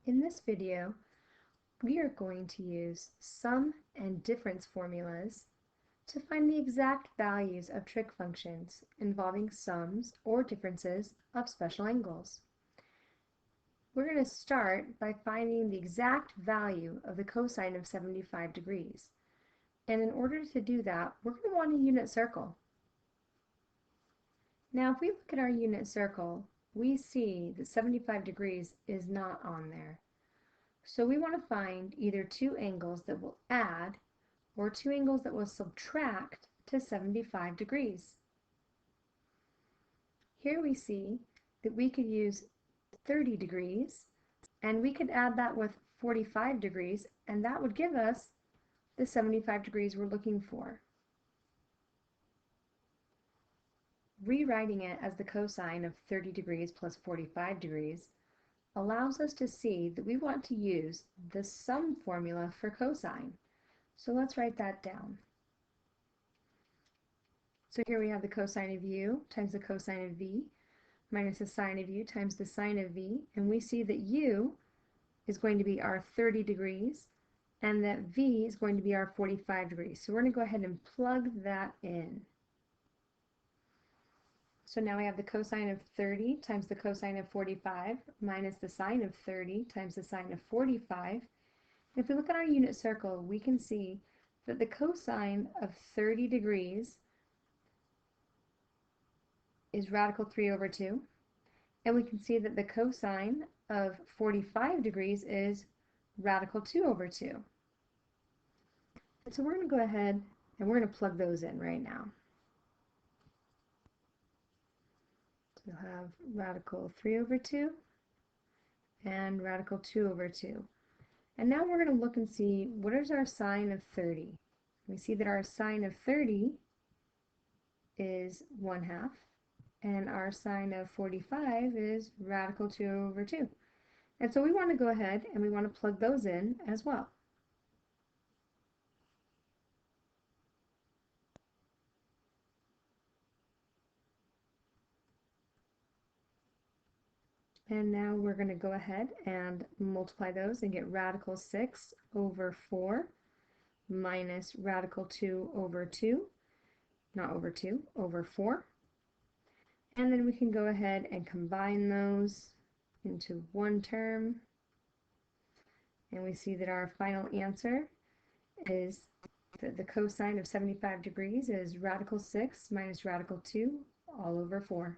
In this video, we are going to use sum and difference formulas to find the exact values of trig functions involving sums or differences of special angles. We're going to start by finding the exact value of the cosine of 75 degrees. And in order to do that, we're going to want a unit circle. Now, if we look at our unit circle, we see that 75 degrees is not on there. So we want to find either two angles that will add or two angles that will subtract to 75 degrees. Here we see that we could use 30 degrees and we could add that with 45 degrees and that would give us the 75 degrees we're looking for. Rewriting it as the cosine of 30 degrees plus 45 degrees allows us to see that we want to use the sum formula for cosine. So let's write that down. So here we have the cosine of u times the cosine of v minus the sine of u times the sine of v, and we see that u is going to be our 30 degrees and that v is going to be our 45 degrees. So we're going to go ahead and plug that in. So now we have the cosine of 30 times the cosine of 45 minus the sine of 30 times the sine of 45. If we look at our unit circle, we can see that the cosine of 30 degrees is radical 3 over 2. And we can see that the cosine of 45 degrees is radical 2 over 2. And so we're going to go ahead and we're going to plug those in right now. We'll have radical 3 over 2 and radical 2 over 2. And now we're going to look and see what is our sine of 30. We see that our sine of 30 is 1/2 and our sine of 45 is radical 2 over 2. And so we want to go ahead and we want to plug those in as well. And now we're going to go ahead and multiply those and get radical 6 over 4 minus radical 2 over 2, not over 2, over 4. And then we can go ahead and combine those into one term. And we see that our final answer is that the cosine of 75 degrees is radical 6 minus radical 2 all over 4.